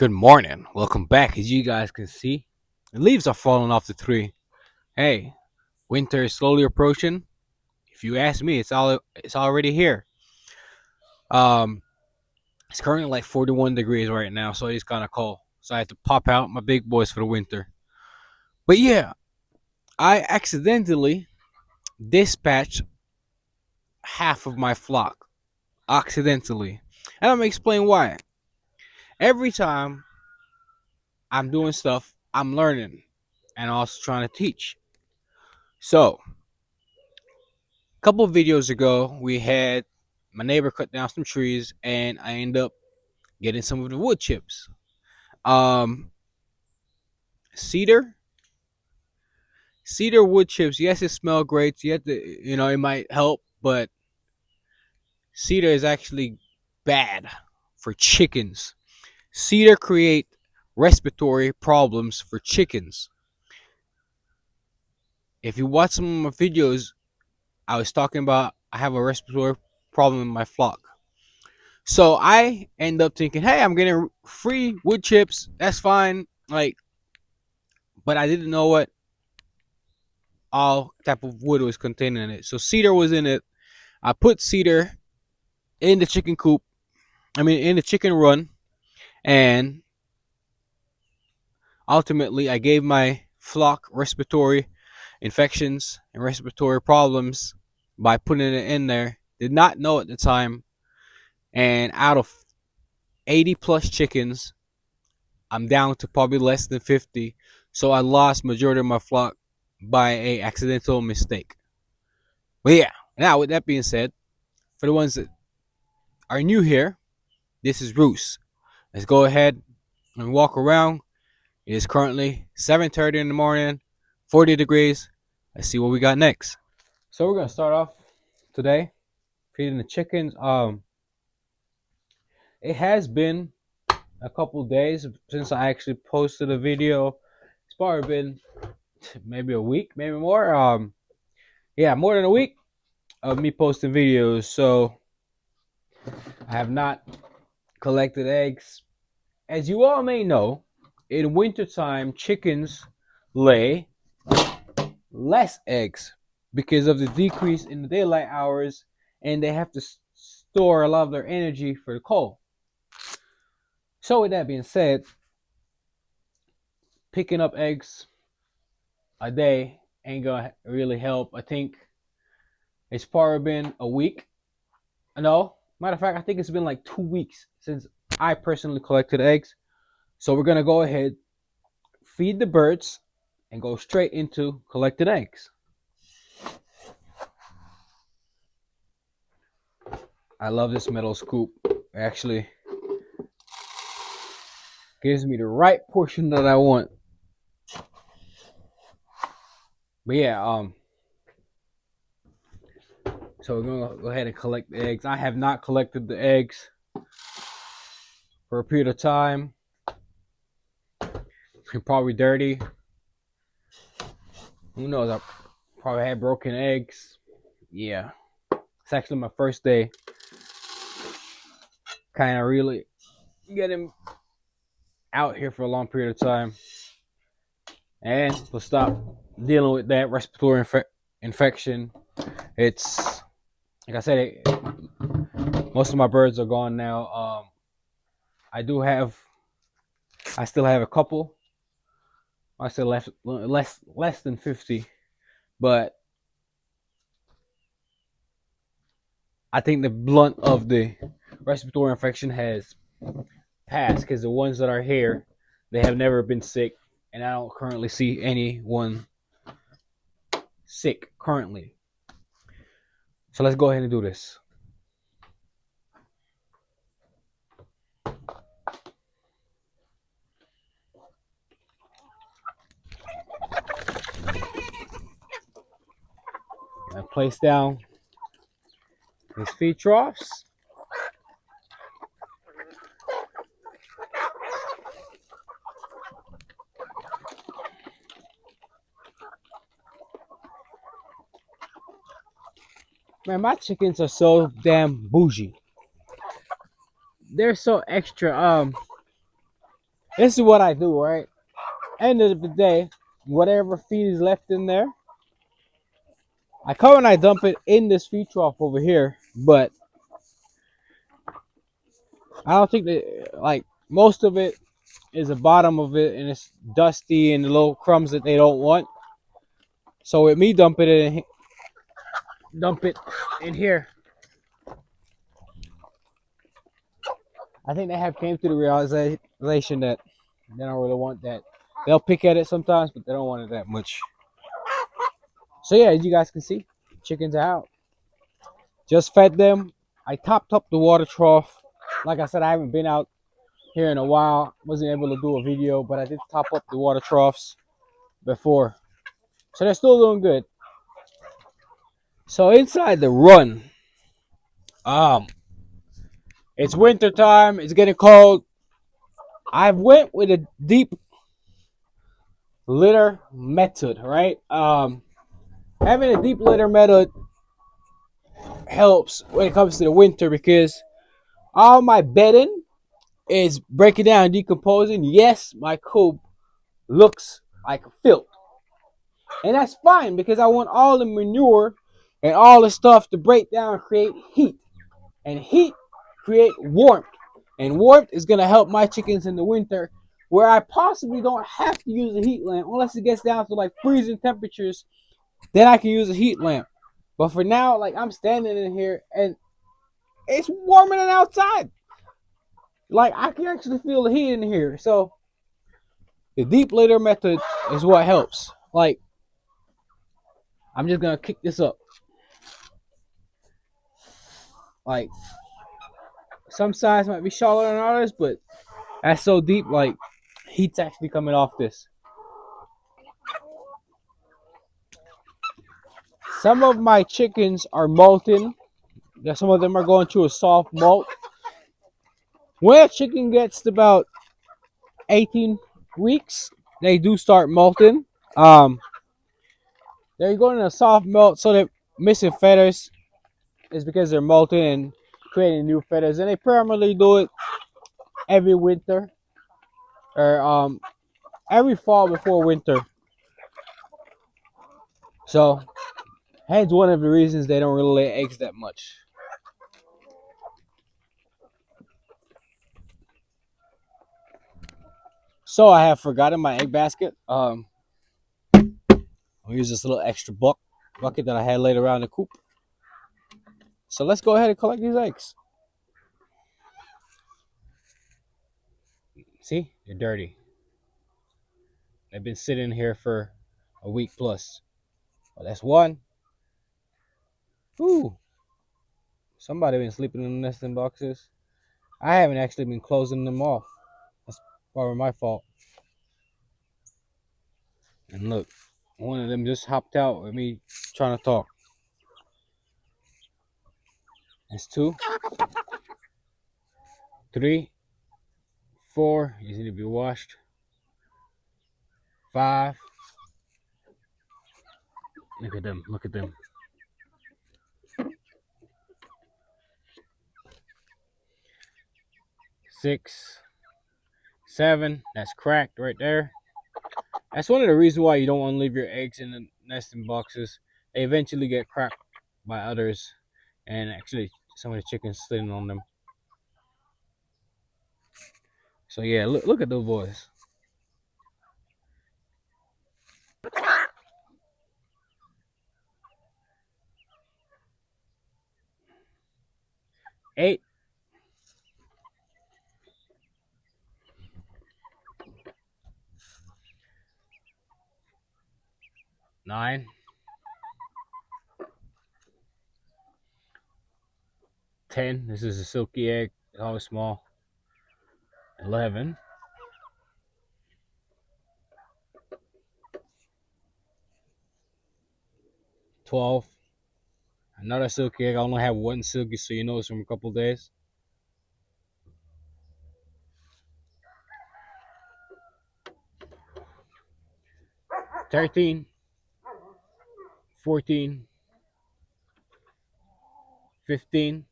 Good morning. Welcome back. As you guys can see, the leaves are falling off the tree. Hey, winter is slowly approaching. If you ask me, it's already here. Um, it's currently like 41 degrees right now, so it's kind of cold. So I had to pop out my big boys for the winter. But yeah, I accidentally dispatched half of my flock accidentally, and I'm gonna explain why. Every time I'm doing stuff, I'm learning and also trying to teach. So couple of videos ago, we had my neighbor cut down some trees, and I end up getting some of the wood chips. Um, cedar, cedar wood chips. Yes, it smell great. Yet, it might help, but cedar is actually bad for chickens. Cedar create respiratory problems for chickens. If you watch some of my videos, I was talking about I have a respiratory problem in my flock. So I end up thinking, hey, I'm getting free wood chips. That's fine. But I didn't know what all type of wood was contained in it. So cedar was in it. I put cedar in the chicken coop. I mean, in the chicken run, and ultimately, I gave my flock respiratory infections and respiratory problems by putting it in there. Did not know at the time, and out of 80 plus chickens, I'm down to probably less than 50. So I lost majority of my flock by a accidental mistake. But yeah, now with that being said, for the ones that are new here, this is Roos. Let's go ahead and walk around. It is currently 7:30 in the morning, 40 degrees. Let's see what we got next. So we're gonna start off today feeding the chickens. It has been a couple days since I actually posted a video. It's probably been maybe a week, maybe more. Yeah, more than a week of me posting videos. So I have not collected eggs. As you all may know, in wintertime, chickens lay less eggs because of the decrease in the daylight hours, and they have to store a lot of their energy for the cold. So, with that being said, picking up eggs a day ain't gonna really help. I think it's probably been a week. No, matter of fact, I think it's been like 2 weeks since I personally collected eggs. So, we're gonna go ahead, feed the birds, and go straight into collected eggs. I love this metal scoop. It actually gives me the right portion that I want. But yeah, so we're gonna go ahead and collect the eggs. I have not collected the eggs for a period of time. They're probably dirty. Who knows? I probably had broken eggs. Yeah, it's actually my first day. Kind of really getting out here for a long period of time, and we'll stop dealing with that respiratory infection. It's like I said, most of my birds are gone now. I do have, I still have a couple. I still less than 50, but I think the blunt of the respiratory infection has passed because the ones that are here, they have never been sick, and I don't currently see anyone sick currently. So let's go ahead and do this. I place down these feed troughs. Man, my chickens are so damn bougie. They're so extra. This is what I do, right? End of the day, whatever feed is left in there, I come and I dump it in this feed trough over here. But I don't think that, like, most of it is the bottom of it and it's dusty and the little crumbs that they don't want. So with me dump it in here, I think they have came to the realization that they don't really want that. They'll pick at it sometimes, but they don't want it that much. So yeah, as you guys can see, chickens are out. Just fed them. I topped up the water trough. Like I said, I haven't been out here in a while. Wasn't able to do a video, but I did top up the water troughs before. So they're still doing good. So inside the run, um, it's winter time. It's getting cold. I went with a deep litter method, right? Having a deep litter method helps when it comes to the winter because all my bedding is breaking down and decomposing. Yes, my coop looks like filth. And that's fine because I want all the manure and all the stuff to break down and create heat. And heat create warmth. And warmth is gonna help my chickens in the winter where I possibly don't have to use a heat lamp unless it gets down to like freezing temperatures, then I can use a heat lamp. But for now, like I'm standing in here and it's warmer than outside. Like I can actually feel the heat in here. So the deep litter method is what helps. Like I'm just gonna kick this up. Like some sides might be shallower than others, but that's so deep. Like heat's actually coming off this. Some of my chickens are molting. Some of them are going through a soft molt. When a chicken gets to about 18 weeks, they do start molting. Um, they're going in a soft molt, so they're missing feathers. Is because they're molting and creating new feathers, and they primarily do it every winter or every fall before winter. So, hence one of the reasons they don't really lay eggs that much. So I have forgotten my egg basket. I'll use this little extra bucket that I had laid around the coop. So let's go ahead and collect these eggs. See, they're dirty. They've been sitting here for a week plus. Well, that's one. Ooh, somebody been sleeping in the nesting boxes. I haven't actually been closing them off. That's probably my fault. And look, one of them just hopped out with me trying to talk. That's two, three, four. These need to be washed. Five. Look at them. Look at them. Six, seven. That's cracked right there. That's one of the reasons why you don't want to leave your eggs in the nesting boxes. They eventually get cracked by others, and actually some of the chickens sitting on them. So yeah, look at those boys. Eight, nine, 10. This is a silky egg. It's always small. 11. 12. Another silky egg. I only have one silky, so you know it's from a couple days. 13. 14. 15.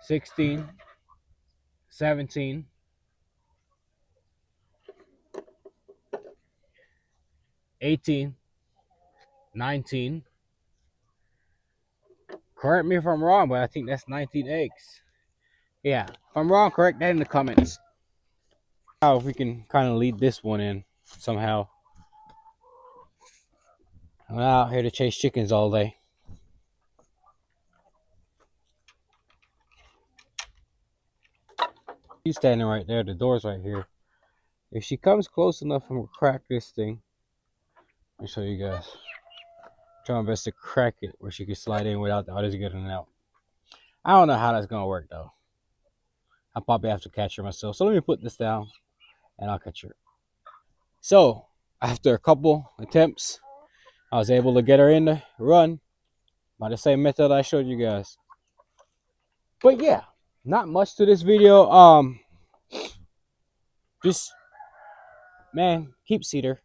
16, 17, 18, 19. Correct me if I'm wrong, but I think that's 19 eggs. Yeah, if I'm wrong, correct that in the comments. Now, if we can kind of lead this one in somehow. I'm out here to chase chickens all day. She's standing right there. The door's right here. If she comes close enough, I'm gonna crack this thing. Let me show you guys. Try my best to crack it where she can slide in without the others getting out. I don't know how that's gonna work though. I'll probably have to catch her myself. So let me put this down and I'll catch her. So after a couple attempts, I was able to get her in the run by the same method I showed you guys. But yeah, not much to this video. Just man, keep cedar.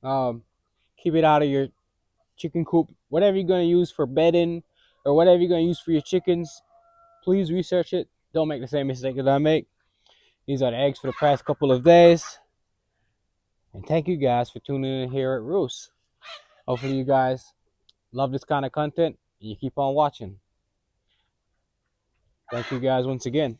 Keep it out of your chicken coop. Whatever you're gonna use for bedding or whatever you're gonna use for your chickens, please research it. Don't make the same mistake that I make. These are the eggs for the past couple of days. And thank you guys for tuning in here at Roost. Hopefully you guys love this kind of content and you keep on watching. Thank you guys once again.